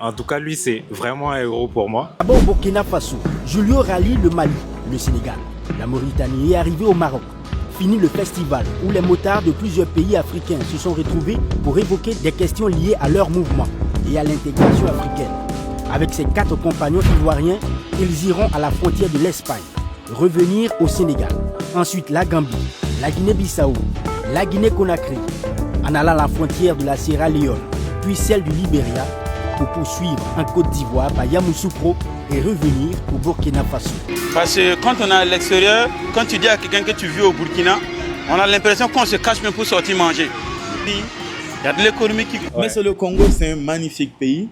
En tout cas, lui, c'est vraiment un héros pour moi. D'abord Burkina Faso, Julio rallie le Mali, le Sénégal. La Mauritanie est arrivée au Maroc. Fini le festival où les motards de plusieurs pays africains se sont retrouvés pour évoquer des questions liées à leur mouvement et à l'intégration africaine. Avec ses 4 compagnons ivoiriens, ils iront à la frontière de l'Espagne, revenir au Sénégal, ensuite la Gambie, la Guinée-Bissau, la Guinée-Conakry, en allant à la frontière de la Sierra Leone, puis celle du Libéria, pour poursuivre en Côte d'Ivoire par Yamoussoukro et revenir au Burkina Faso. Parce que quand on est à l'extérieur, quand tu dis à quelqu'un que tu vis au Burkina, on a l'impression qu'on se cache même pour sortir manger. Il y a de l'économie qui... Mais c'est le Congo, c'est un magnifique pays.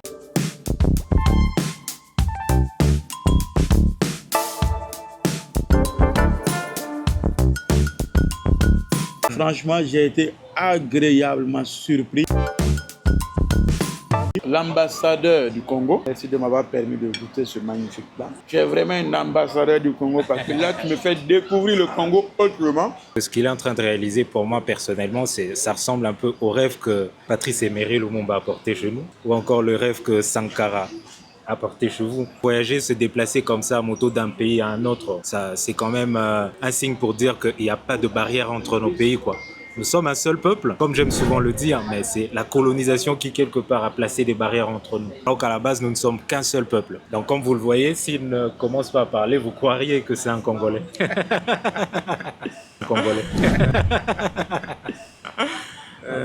Franchement, j'ai été agréablement surpris. L'ambassadeur du Congo, merci de m'avoir permis de goûter ce magnifique plat. Tu es vraiment un ambassadeur du Congo parce que là, tu me fais découvrir le Congo autrement. Ce qu'il est en train de réaliser pour moi personnellement, ça ressemble un peu au rêve que Patrice Emery Lumumba a porté chez nous, ou encore le rêve que Sankara a porté chez vous. Voyager, se déplacer comme ça à moto d'un pays à un autre, c'est quand même un signe pour dire qu'il n'y a pas de barrière entre nos pays, quoi. Nous sommes un seul peuple, comme j'aime souvent le dire, mais c'est la colonisation qui, quelque part, a placé des barrières entre nous. Donc, à la base, nous ne sommes qu'un seul peuple. Donc, comme vous le voyez, s'il ne commence pas à parler, vous croiriez que c'est un Congolais. Congolais.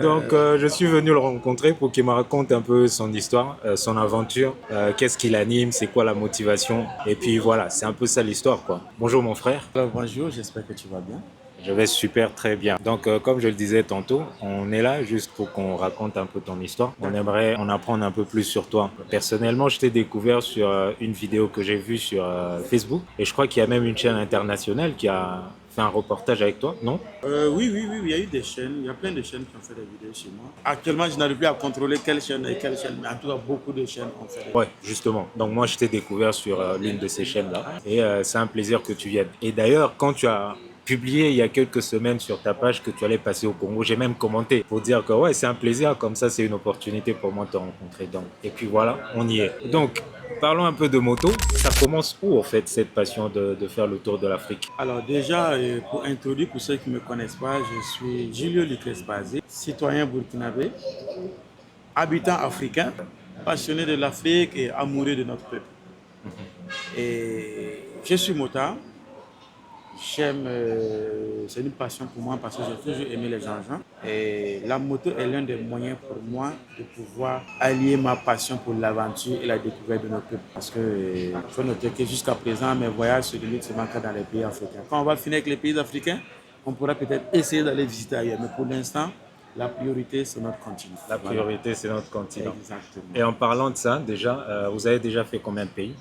Donc, je suis venu le rencontrer pour qu'il me raconte un peu son histoire, son aventure, qu'est-ce qui l'anime, c'est quoi la motivation. Et puis voilà, c'est un peu ça l'histoire, quoi. Bonjour mon frère. Alors, bonjour, j'espère que tu vas bien. Je vais super très bien. Donc, comme je le disais tantôt, on est là juste pour qu'on raconte un peu ton histoire. On aimerait en apprendre un peu plus sur toi. Personnellement, je t'ai découvert sur une vidéo que j'ai vue sur Facebook. Et je crois qu'il y a même une chaîne internationale qui a fait un reportage avec toi, non? Oui, il y a eu des chaînes, il y a plein de chaînes qui ont fait des vidéos chez moi. Actuellement, je n'arrive plus à contrôler quelle chaîne et quelle chaîne, mais en tout cas, beaucoup de chaînes ont fait des vidéos. Ouais, justement. Donc moi, je t'ai découvert sur l'une de ces chaînes-là. Et c'est un plaisir que tu viennes. Et d'ailleurs, quand tu as publié il y a quelques semaines sur ta page que tu allais passer au Congo, j'ai même commenté pour dire que ouais, c'est un plaisir, comme ça c'est une opportunité pour moi de te rencontrer. Donc, et puis voilà, on y est. Donc, parlons un peu de moto. Ça commence où en fait cette passion de faire le tour de l'Afrique? Alors déjà, pour introduire, pour ceux qui ne me connaissent pas, je suis Julio Lucas Bazé, citoyen burkinabé, habitant africain, passionné de l'Afrique et amoureux de notre peuple. Et je suis motard. J'aime, c'est une passion pour moi parce que j'ai toujours aimé les engins. Et la moto est l'un des moyens pour moi de pouvoir allier ma passion pour l'aventure et la découverte de notre peuple. Parce que il faut noter que jusqu'à présent, mes voyages se limitent seulement dans les pays africains. Quand on va finir avec les pays africains, on pourra peut-être essayer d'aller visiter ailleurs. Mais pour l'instant, la priorité, c'est notre continent. La priorité, c'est notre continent. Exactement. Et en parlant de ça, déjà, vous avez déjà fait combien de pays?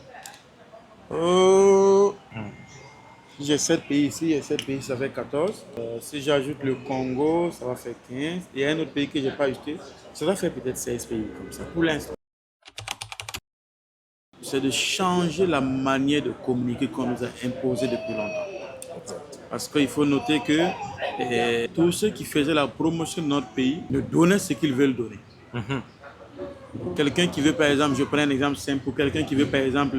J'ai 7 pays ici, et 7 pays, ça fait 14. Si j'ajoute le Congo, ça va faire 15. Et un autre pays que je n'ai pas ajouté, ça va faire peut-être 16 pays comme ça, pour l'instant. C'est de changer la manière de communiquer qu'on nous a imposé depuis longtemps. Parce qu'il faut noter que tous ceux qui faisaient la promotion de notre pays nous donnaient ce qu'ils veulent donner. Quelqu'un qui veut, par exemple, je prends un exemple simple, pour quelqu'un qui veut, par exemple,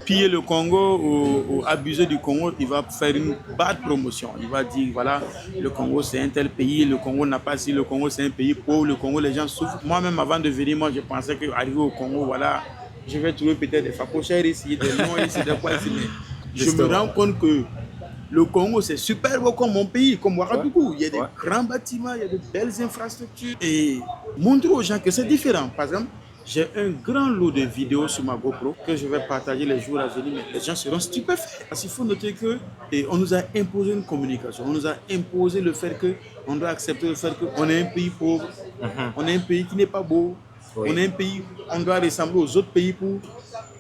piller le Congo ou abuser du Congo, il va faire une bad promotion. Il va dire, voilà, le Congo c'est un tel pays, le Congo n'a pas si, le Congo c'est un pays pauvre, le Congo les gens souffrent. Moi-même, avant de venir, moi je pensais qu'arriver au Congo, voilà, je vais trouver peut-être des facochères ici, des noms ici, des quoi ici. Mais je me rends compte que le Congo, c'est super beau comme mon pays, comme Ouagadougou. Il y a des grands bâtiments, il y a de belles infrastructures. Et montrer aux gens que c'est différent. Par exemple, j'ai un grand lot de vidéos sur ma GoPro que je vais partager les jours à venir, mais les gens seront stupéfaits. Parce qu'il faut noter qu'on nous a imposé une communication, on nous a imposé le fait qu'on doit accepter le fait qu'on est un pays pauvre, on est un pays qui n'est pas beau, on est un pays, on doit ressembler aux autres pays pour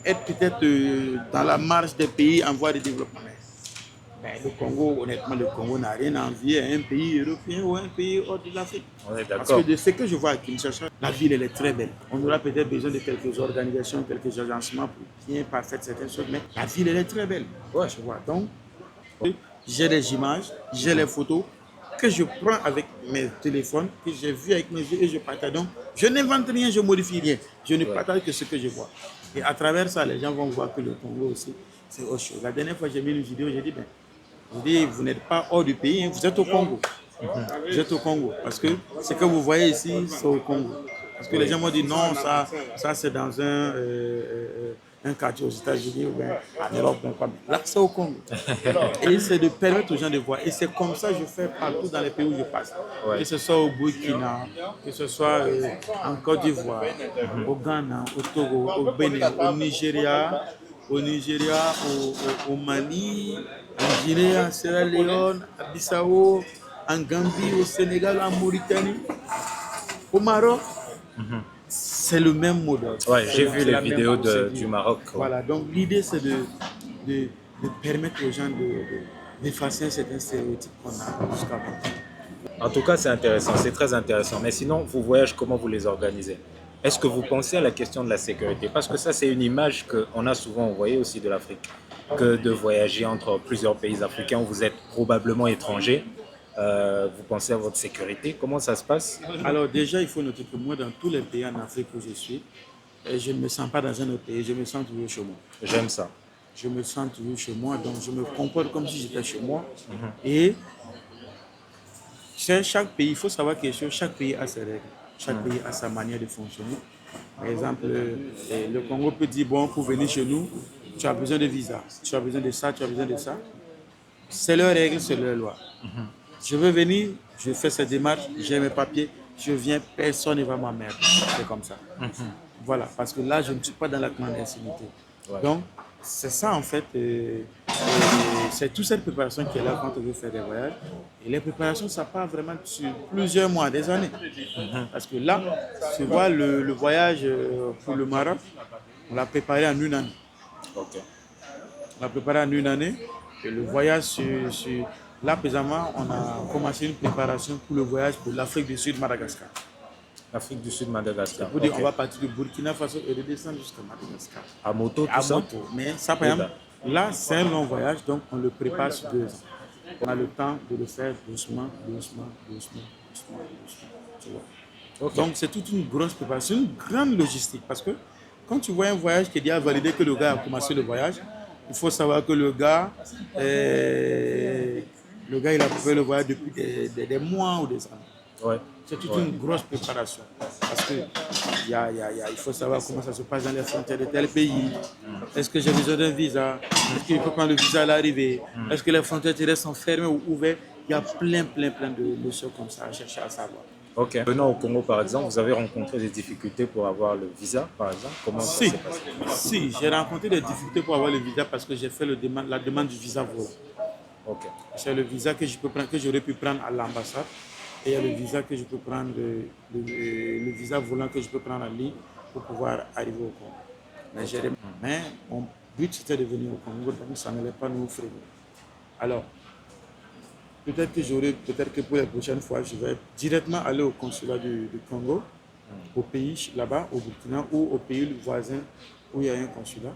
être peut-être dans la marge des pays en voie de développement. Mais le Congo, honnêtement, le Congo n'a rien à envier à un pays européen ou à un pays hors de l'Afrique. Parce que de ce que je vois à Kinshasa, la ville elle est très belle. On aura peut-être besoin de quelques organisations, quelques agencements pour bien parfaire certaines choses, mais la ville elle est très belle. Tu vois. Donc, j'ai des images, j'ai les photos que je prends avec mes téléphones, que j'ai vu avec mes yeux et je partage. Donc, je n'invente rien, je modifie rien. Je ne partage que ce que je vois. Et à travers ça, les gens vont voir que le Congo aussi, c'est autre chose. La dernière fois, j'ai mis une vidéo, j'ai dit, vous n'êtes pas hors du pays, hein, vous êtes au Congo. Vous êtes au Congo. Parce que ce que vous voyez ici, c'est au Congo. Parce que les gens m'ont dit, non, ça c'est dans un quartier aux États-Unis ou bien en Europe. Là, c'est au Congo. Et c'est de permettre aux gens de voir. Et c'est comme ça que je fais partout dans les pays où je passe. Que ce soit au Burkina, que ce soit en Côte d'Ivoire, au Ghana, au Togo, au Bénin, au Nigeria, au Mali, en Guinée, en Sierra Leone, à Bissau, en Gambie, au Sénégal, en Mauritanie, au Maroc. C'est le même modèle. Ouais, j'ai vu les vidéos du Maroc. Voilà, donc l'idée c'est de permettre aux gens d'effacer certains stéréotypes qu'on a jusqu'à maintenant. En tout cas, c'est intéressant, c'est très intéressant. Mais sinon, vos voyages, comment vous les organisez? Est-ce que vous pensez à la question de la sécurité? Parce que ça, c'est une image qu'on a souvent envoyée aussi de l'Afrique, que de voyager entre plusieurs pays africains où vous êtes probablement étranger. Vous pensez à votre sécurité? Comment ça se passe? Alors déjà, il faut noter que moi, dans tous les pays en Afrique où je suis, je ne me sens pas dans un autre pays, je me sens toujours chez moi. J'aime ça. Je me sens toujours chez moi, donc je me comporte comme si j'étais chez moi. Et chaque pays, il faut savoir que chaque pays a ses règles, chaque pays a sa manière de fonctionner. Par exemple, le Congo peut dire, bon, pour venir chez nous, tu as besoin de visa, tu as besoin de ça, tu as besoin de ça. C'est leurs règles, c'est leur loi. Je veux venir, je fais cette démarche, j'ai mes papiers, je viens, personne ne va m'emmerder. C'est comme ça. Voilà, parce que là, je ne suis pas dans la clandestinité. Ouais. Donc, c'est ça en fait, c'est toute cette préparation qui est là quand on veut faire des voyages. Et les préparations, ça part vraiment sur plusieurs mois, des années. Parce que là, tu vois, le voyage pour le Maroc, on l'a préparé en une année. Okay. On l'a préparé en une année. Et le voyage là, présentement, on a commencé une préparation pour le voyage pour l'Afrique du Sud, Madagascar. L'Afrique du Sud, Madagascar. Pour dire, on va partir de Burkina Faso et redescendre jusqu'à Madagascar. À moto, tout ça? Moto. Mais ça, par exemple, là, c'est un long voyage, donc on le prépare sur 2 ans. On a le temps de le faire doucement. Tu vois. Okay. Donc, c'est toute une grosse préparation, une grande logistique. Parce que quand tu vois un voyage qui est déjà validé que le gars a commencé le voyage, il faut savoir que le gars, il a préparé le voyage depuis des mois ou des années. Ouais. C'est toute une grosse préparation. Parce que il faut savoir comment ça se passe dans les frontières de tel pays. Est-ce que j'ai besoin d'un visa? Est-ce qu'il faut prendre le visa à l'arrivée? Est-ce que les frontières terrestres sont fermées ou ouvertes? Il y a plein de choses comme ça à chercher à savoir. Ok. Venant au Congo, par exemple, vous avez rencontré des difficultés pour avoir le visa, par exemple? Comment ça s'est passé? Si, j'ai rencontré des difficultés pour avoir le visa parce que j'ai fait la demande du visa volant. Ok. C'est le visa que je peux prendre, que j'aurais pu prendre à l'ambassade. Et il y a le visa que je peux prendre, le visa volant que je peux prendre en ligne pour pouvoir arriver au Congo. Mais mon but c'était de venir au Congo, donc ça n'allait pas nous freiner. Alors, peut-être que pour les prochaines fois, je vais directement aller au consulat du Congo, au pays là-bas, au Burkina ou au pays voisin où il y a un consulat,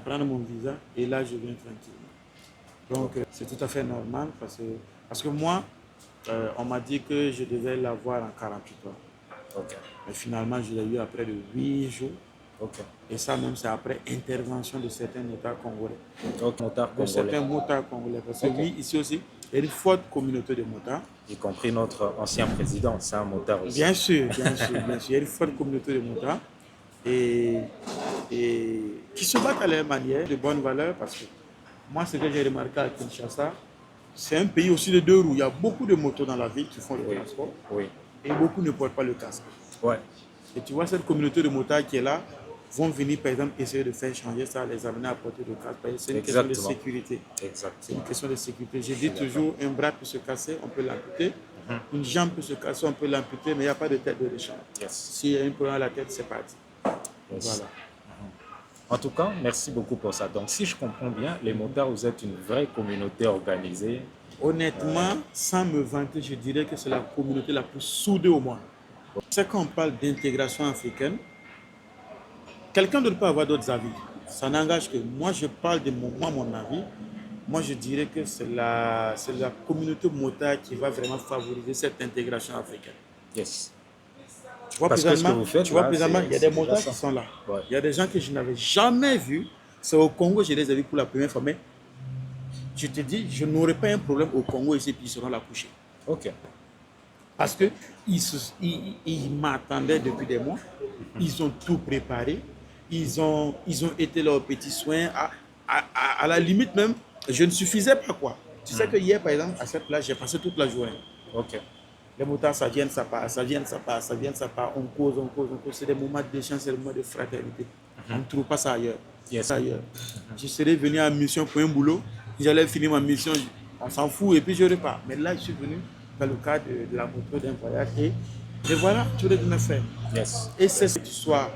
prendre mon visa et là je viens tranquillement. Donc c'est tout à fait normal parce que moi, on m'a dit que je devais l'avoir en 48 heures. Okay. Mais finalement, je l'ai eu après de 8 jours. Okay. Et ça même, c'est après intervention de certains motards congolais. Certains motards congolais. Parce que oui, ici aussi, il y a une forte communauté de motards. Y compris notre ancien président, c'est un motard aussi. Bien sûr. Il y a une forte communauté de motards. Et qui se battent à leur manière, de bonne valeur. Parce que moi, ce que j'ai remarqué à Kinshasa, c'est un pays aussi de 2 roues. Il y a beaucoup de motos dans la ville qui font le transport. Oui. Et beaucoup ne portent pas le casque. Ouais. Et tu vois, cette communauté de motards qui est là, vont venir, par exemple, essayer de faire changer ça, les amener à porter le casque. C'est une question de sécurité. Exactement. C'est une question de sécurité. Je dis toujours, un bras peut se casser, on peut l'amputer. Une jambe peut se casser, on peut l'amputer, mais il n'y a pas de tête de rechange. Yes. S'il y a un problème à la tête, c'est parti. Yes. Voilà. En tout cas, merci beaucoup pour ça. Donc, si je comprends bien, les motards, vous êtes une vraie communauté organisée. Honnêtement, sans me vanter, je dirais que c'est la communauté la plus soudée au monde. C'est quand on parle d'intégration africaine, quelqu'un ne peut avoir d'autres avis. Ça n'engage que moi, je parle de mon avis. Moi, je dirais que c'est la communauté motard qui va vraiment favoriser cette intégration africaine. Yes. Tu vois, Parce que ce que vous faites, là, présentement, il y a c'est des motards déjà qui ça. sont là. Ouais. Il y a des gens que je n'avais jamais vus. C'est au Congo, je les ai vus pour la première fois. Mais je te dis, je n'aurais pas un problème au Congo ici, puis ils seront là couchés. Ok. Parce qu'ils m'attendaient depuis des mois. Ils ont tout préparé. Ils ont été leurs petits soins. À la limite même, je ne suffisais pas quoi. Tu sais que hier, par exemple, à cette place, j'ai passé toute la journée. Ok. Les motards, ça vient, ça part, ça vient, ça part, ça vient, ça part. On cause. C'est des moments d'échange, c'est des moments de fraternité. On ne trouve pas ça ailleurs. Yes. Ailleurs. Je serais venu en mission pour un boulot. J'allais finir ma mission, on s'en fout et puis je repars. Mais là, je suis venu dans le cadre de la moto d'un voyage et voilà, tout est bien fait. Yes. Et c'est ce que tu sois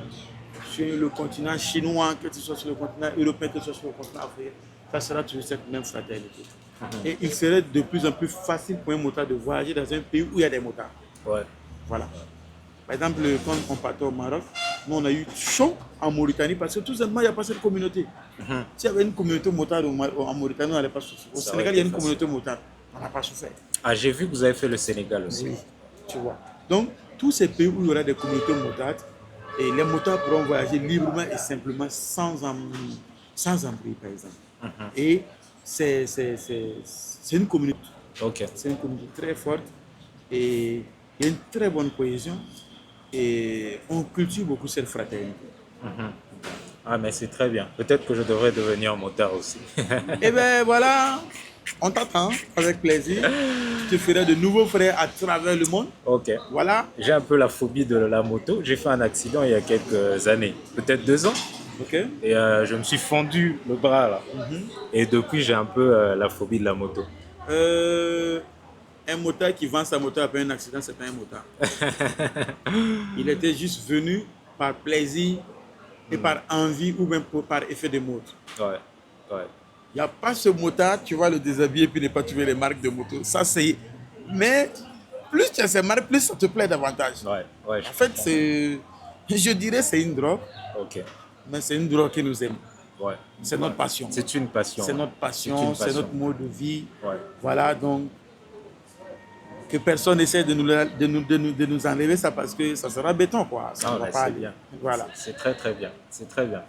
sur le continent chinois, que tu sois sur le continent européen, que tu sois sur le continent africain, ça sera toujours cette même fraternité. Et il serait de plus en plus facile pour un motard de voyager dans un pays où il y a des motards. Ouais. Voilà. Par exemple, quand on partait au Maroc, nous on a eu chaud en Mauritanie parce que tout simplement il n'y a pas cette communauté. S'il y avait une communauté motard en Mauritanie, on n'allait pas souffrir. Au Sénégal, il y a une communauté motard, on n'a pas souffert. Ah, j'ai vu que vous avez fait le Sénégal aussi. Oui, tu vois. Donc, tous ces pays où il y aura des communautés motardes, et les motards pourront voyager librement et simplement sans embrouille, par exemple. Et c'est une communauté. Ok. C'est une communauté très forte et il y a une très bonne cohésion et on cultive beaucoup cette fraternité. Ah, mais c'est très bien. Peut-être que je devrais devenir motard aussi. Et bien voilà, on t'attend avec plaisir. Tu te ferai de nouveaux frères à travers le monde. Ok. Voilà. J'ai un peu la phobie de la moto. J'ai fait un accident il y a quelques années, peut-être 2 ans. Ok. Et je me suis fendu le bras là. Et depuis, j'ai un peu la phobie de la moto. Un motard qui vend sa moto après un accident, c'est pas un motard. Il était juste venu par plaisir et par envie ou même par effet de mode. Ouais. Ouais. Il n'y a pas ce motard, tu vas le déshabiller et puis ne pas trouver les marques de moto. Ça, c'est... Mais plus tu as ces marques, plus ça te plaît davantage. Ouais. Ouais. En fait, je dirais c'est une drogue, Ok. mais c'est une drogue qui nous aime. Ouais. C'est notre passion. C'est une passion. C'est ouais. notre passion, C'est une c'est passion. notre mode de vie. Ouais. Voilà, donc, que personne essaie de nous enlever ça parce que ça sera béton, quoi. Ça Ah, ne va ouais, pas c'est aller. bien. Voilà. C'est très très bien. C'est très bien.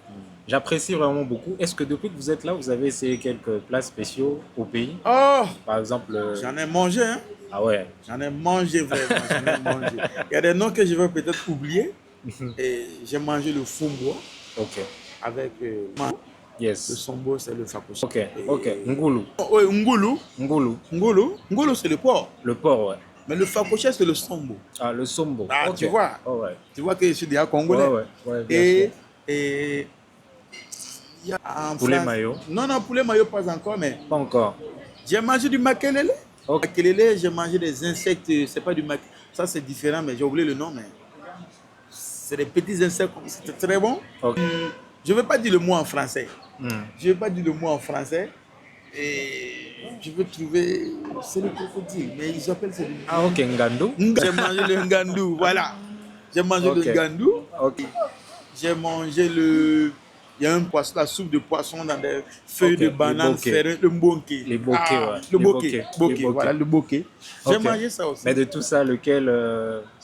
J'apprécie vraiment beaucoup. Est-ce que depuis que vous êtes là, vous avez essayé quelques plats spéciaux au pays? Oh, Par exemple. j'en ai mangé, hein. Ah ouais. J'en ai mangé vraiment, j'en ai mangé. Il y a des noms que je vais peut-être oublier. Et j'ai mangé le fumbo Ok. avec le Yes. sombo, c'est le fakoshi. Ok. Ok. Ngulu. Oui, ngulu. Ngulu. Ngulu, c'est le porc. Le porc, ouais. Mais le fakoshi, c'est le sombo. Ah, le sombo. Ah, Ok. tu vois. Oh, ouais. Tu vois que je suis déjà congolais. Ouais, ouais. Bien Et sûr. il y a en Poulet France- mayo. Non, poulet mayo, pas encore, mais Pas encore. j'ai mangé du makelele. Ok. Makelele, j'ai mangé des insectes, c'est pas du makelele. Ça, c'est différent, mais j'ai oublié le nom, mais c'est des petits insectes, c'était très bon. Ok. Je ne vais pas dire le mot en français. Hmm. Je ne vais pas dire le mot en français. Et je veux trouver. C'est le crocodile, mais ils appellent ça le. Ah, ok. Ngandou. J'ai mangé le ngandou, voilà. J'ai mangé Ok. le ngandou. Ok. J'ai mangé le. Il y a un poisson, la soupe de poisson dans des feuilles Ok, de les banane bokeh. ferrées, le bonké. Les bokeh, ouais. Le Les bokeh. bokeh. Bokeh, Les bokeh. voilà, le bokeh. J'ai Ok. mangé ça aussi. Mais de tout ça, lequel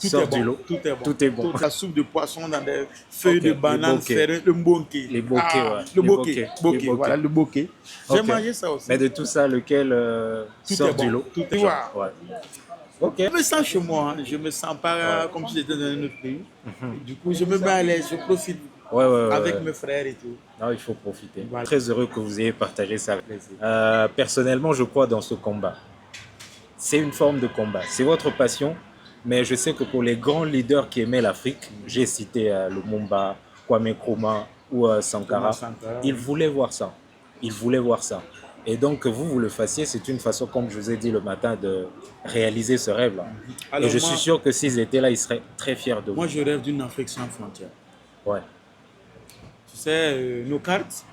Tout sort est bon. du lot? Tout est bon. Tout est bon. Toute la soupe de poisson dans des feuilles Ok, de les banane bokeh. ferrées, le bonké. Les bokeh, ouais. Le Les bokeh. bokeh. Bokeh, Les bokeh. voilà, le bokeh. J'ai Ok. mangé ça aussi. Mais de tout ça, lequel Tout sort est bon. du lot? Tout est bon. Ouais. Ok. Je me sens chez moi, hein. Je me sens pas comme si j'étais dans un autre pays. Et du coup, je me mets à l'aise, je profite Ouais, avec ouais. mes frères et tout. Non, il faut profiter. Voilà. Très heureux que vous ayez partagé ça. Plaisir. Personnellement, je crois dans ce combat. C'est une forme de combat. C'est votre passion, mais je sais que pour les grands leaders qui aimaient l'Afrique, j'ai cité Lumumba, Kwame Nkrumah ou Sankara, Sankara, ils voulaient voir ça. Ils voulaient voir ça. Et donc que vous le fassiez, c'est une façon, comme je vous ai dit le matin, de réaliser ce rêve-là. Alors Et je moi- suis sûr que s'ils étaient là, ils seraient très fiers de vous. Moi, je rêve d'une Afrique sans frontières. Ouais. Tu sais, nos cartes,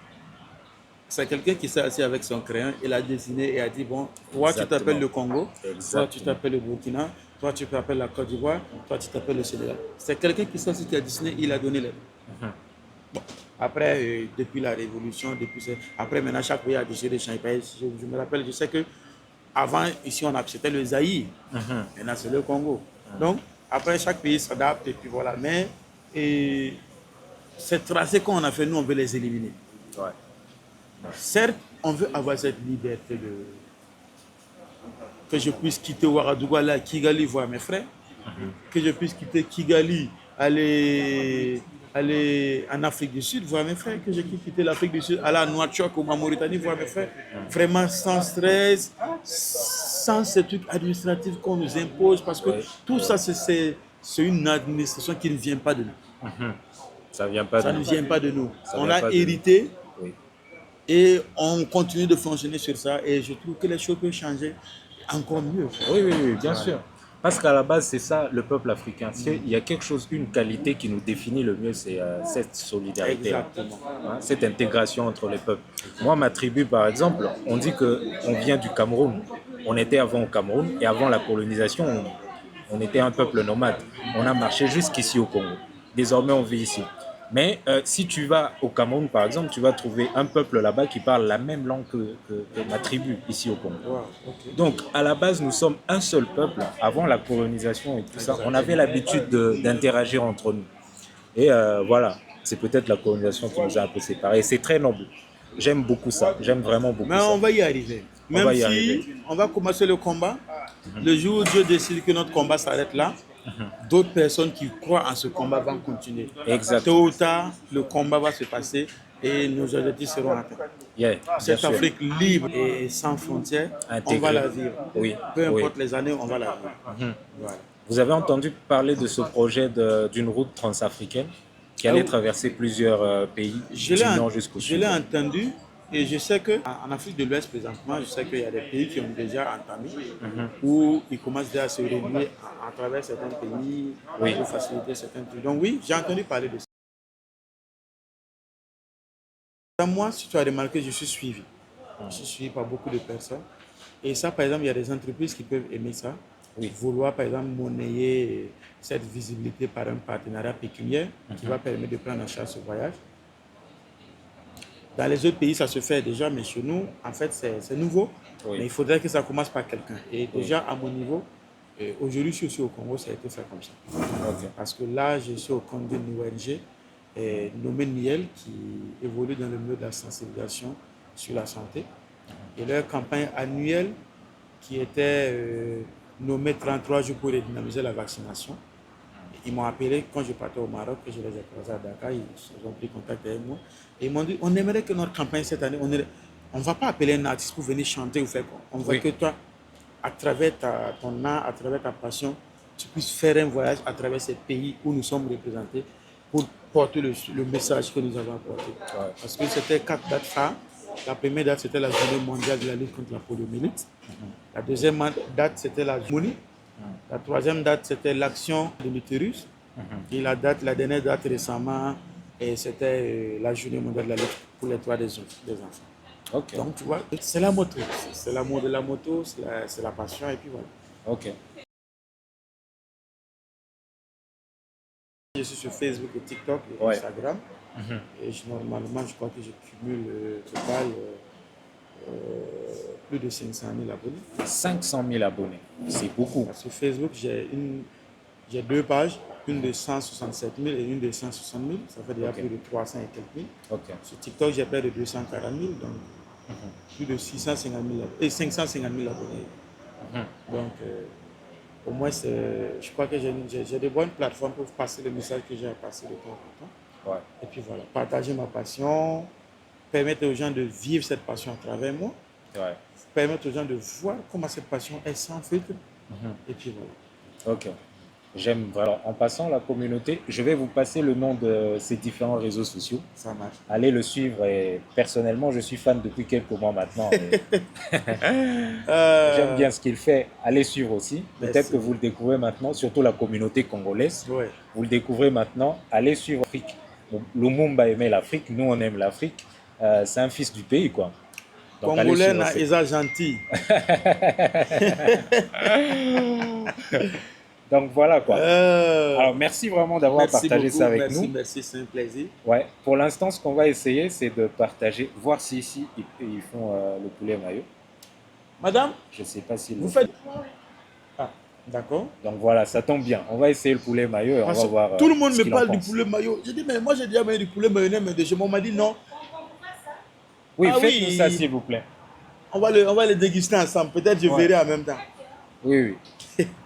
c'est quelqu'un qui s'est assis avec son crayon, il a dessiné et a dit, bon, toi tu Exactement. t'appelles le Congo, toi Exactement. tu t'appelles le Burkina, toi tu t'appelles la Côte d'Ivoire, toi tu t'appelles le Sénégal. C'est quelqu'un qui s'est assis, qui a dessiné, il a donné les. Bon, après, depuis la révolution, après maintenant, chaque pays a décidé de changer. Je me rappelle, je sais que avant, ici, c'était le Zaïre. Maintenant, c'est le Congo. Donc, après, chaque pays s'adapte et puis voilà. Mais ces tracés qu'on a fait, nous, on veut les éliminer. Ouais. Certes, on veut avoir cette liberté que je puisse quitter Ouagadougou, aller à Kigali voir mes frères, que je puisse quitter Kigali, aller en Afrique du Sud voir mes frères, que je puisse quitter l'Afrique du Sud, aller à Nouakchott ou en Mauritanie voir mes frères, vraiment sans stress, sans ces trucs administratifs qu'on nous impose, parce que tout ça, c'est une administration qui ne vient pas de nous. Ça vient pas Ça de ne nous. vient pas de nous. Ça On vient a pas de nous. hérité. Oui. Et on continue de fonctionner sur ça et je trouve que les choses peuvent changer encore mieux. Oui, oui, oui, bien sûr. Parce qu'à la base, c'est ça le peuple africain. Il y a quelque chose, une qualité qui nous définit le mieux, c'est cette solidarité, Exactement. cette intégration entre les peuples. Moi, ma tribu, par exemple, on dit qu'on vient du Cameroun. On était avant au Cameroun et avant la colonisation, on était un peuple nomade. On a marché jusqu'ici au Congo. Désormais, on vit ici. Mais si tu vas au Cameroun, par exemple, tu vas trouver un peuple là-bas qui parle la même langue que ma tribu ici au Congo. Wow, okay. Donc, à la base, nous sommes un seul peuple. Avant la colonisation et tout ça, on avait l'habitude d'interagir entre nous. Et voilà, c'est peut-être la colonisation qui nous a un peu séparés. C'est très noble. J'aime beaucoup ça. J'aime vraiment beaucoup Mais ça. on va y arriver. Même va y si arriver. on va commencer le combat, le jour où Dieu décide que notre combat s'arrête là, d'autres personnes qui croient en ce combat vont continuer. Exactement. Tôt ou tard, le combat va se passer et nos objectifs seront atteints. Yeah, Cette Afrique libre et sans frontières, Intégrée. on va la vivre. Oui, Peu importe oui. les années, on va la vivre. Voilà. Vous avez entendu parler de ce projet d'une route transafricaine qui allait traverser plusieurs pays du nord jusqu'au Je sud. l'ai entendu et je sais qu'en Afrique de l'Ouest, présentement, je sais qu'il y a des pays qui ont déjà entamé, où ils commencent déjà à se réunir à travers certains pays Oui. pour faciliter certains trucs. Donc oui, j'ai entendu parler de ça. Moi, si tu as remarqué, je suis suivi. Je suis suivi par beaucoup de personnes. Et ça, par exemple, il y a des entreprises qui peuvent aimer ça. Oui. Vouloir, par exemple, monnayer cette visibilité par un partenariat pécuniaire qui va permettre de prendre en charge ce voyage. Dans les autres pays, ça se fait déjà, mais chez nous, en fait, c'est nouveau. Oui. Mais il faudrait que ça commence par quelqu'un. Et déjà, à mon niveau, aujourd'hui, je suis aussi au Congo, ça a été fait comme ça. Ok. Parce que là, je suis au compte d'une ONG nommée Niel, qui évolue dans le milieu de la sensibilisation sur la santé. Et leur campagne annuelle, qui était nommée 33 jours pour redynamiser la vaccination. Ils m'ont appelé quand je partais au Maroc, que je les ai croisés à Dakar, ils ont pris contact avec moi. Et ils m'ont dit, on aimerait que notre campagne cette année, on ne va pas appeler un artiste pour venir chanter ou faire quoi. On veut que toi, à travers ton art, à travers ta passion, tu puisses faire un voyage à travers ces pays où nous sommes représentés pour porter le message que nous avons apporté. Ouais. Parce que c'était 4 dates phares. La première date, c'était la journée mondiale de la lutte contre la poliomyélite. La deuxième date, c'était la journée. La troisième date, c'était l'action de l'utérus. Et la dernière date récemment, c'était la journée mondiale de la lutte pour les droits des enfants. Okay. Donc, tu vois, c'est la moto. C'est l'amour de la moto, c'est la passion, et puis voilà. Ok. Je suis sur Facebook et TikTok et Instagram. Et normalement, je crois que je cumule total plus de 500 000 abonnés. 500 000 abonnés, c'est beaucoup. Sur Facebook, j'ai 2 pages, une de 167 000 et une de 160 000. Ça fait déjà plus de 300 et quelques mille. Sur TikTok, j'ai près de 240 000, donc plus de 650 000 et 550 000 abonnés. Donc, au moins, je crois que j'ai de bonnes plateformes pour passer le message que j'ai à passer de temps en temps. Ouais. Et puis voilà, partager ma passion, permettre aux gens de vivre cette passion à travers moi, permettre aux gens de voir comment cette passion est sans filtre. Et puis voilà. Ok. J'aime vraiment. En passant la communauté, je vais vous passer le nom de ces différents réseaux sociaux. Ça marche. Allez le suivre. Et personnellement, je suis fan depuis quelques mois maintenant. J'aime bien ce qu'il fait. Allez suivre aussi. Peut-être que vous le découvrez maintenant, surtout la communauté congolaise. Ouais. Vous le découvrez maintenant. Allez suivre l'Afrique. Lumumba aimait l'Afrique. Nous, on aime l'Afrique. C'est un fils du pays, quoi. Donc, Congolais, ils sont gentils. Donc voilà quoi. Alors merci vraiment d'avoir partagé ça avec nous. Merci, c'est un plaisir. Ouais. Pour l'instant, ce qu'on va essayer, c'est de partager, voir si ici ils font le poulet mayo. Madame, je sais pas si vous faites. Ah, d'accord. Donc voilà, ça tombe bien. On va essayer le poulet mayo et on va voir. Tout le monde me parle du poulet mayo. Je dis mais moi j'ai déjà mangé du poulet mayonnaise, mais de chez moi on m'a dit non. Oui, faites-nous ça s'il vous plaît. On va le déguster ensemble. Peut-être je verrai en même temps. Oui.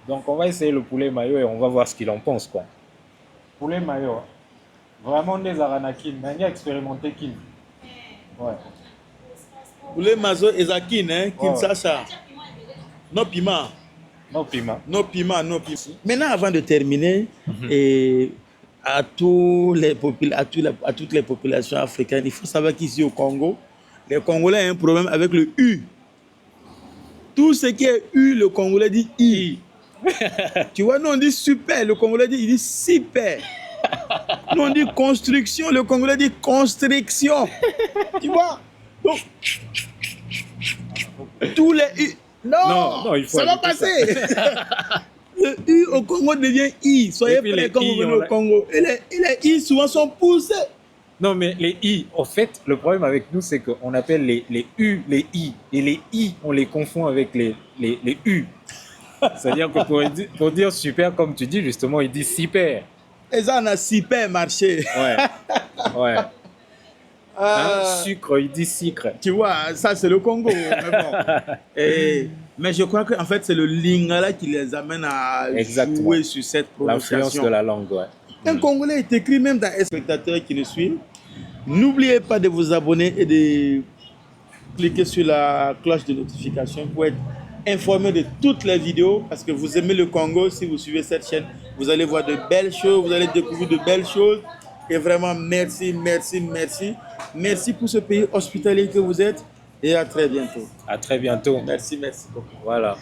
Donc on va essayer le poulet mayo et on va voir ce qu'il en pense quoi. Poulet mayo, vraiment des aranakin, mais il a expérimenté qui. Ouais. Poulet mayo ezakin hein, Kinshasa. Non piment. Non piment. Non piment, non piment. Maintenant avant de terminer et à toutes les populations africaines, il faut savoir qu'ici au Congo, les Congolais ont un problème avec le U. Tout ce qui est U, le Congolais dit I. Tu vois, nous on dit super, le Congolais dit, il dit super. Nous on dit construction, le Congolais dit constriction. Tu vois? Donc, tous les U. Non, il faut ça va passer. Le U au Congo devient I. Soyez prêts quand vous venez au Congo. Et les I souvent sont poussés. Non, mais les I, en fait, le problème avec nous, c'est qu'on appelle les U les I. Et les I, on les confond avec les U. C'est-à-dire que pour dire super, comme tu dis, justement, il dit super. Et ça, on a super marché. Ouais. Sucre, il dit sucre. Tu vois, ça, c'est le Congo. Mais je crois qu'en fait, c'est le lingala qui les amène à jouer sur cette prononciation. L'influence de la langue, ouais. Un Congolais est écrit même dans les spectateurs qui le suivent. N'oubliez pas de vous abonner et de cliquer sur la cloche de notification pour être informé de toutes les vidéos. Parce que vous aimez le Congo, si vous suivez cette chaîne, vous allez voir de belles choses, vous allez découvrir de belles choses. Et vraiment, merci. Merci pour ce pays hospitalier que vous êtes. Et à très bientôt. À très bientôt. Merci beaucoup. Voilà.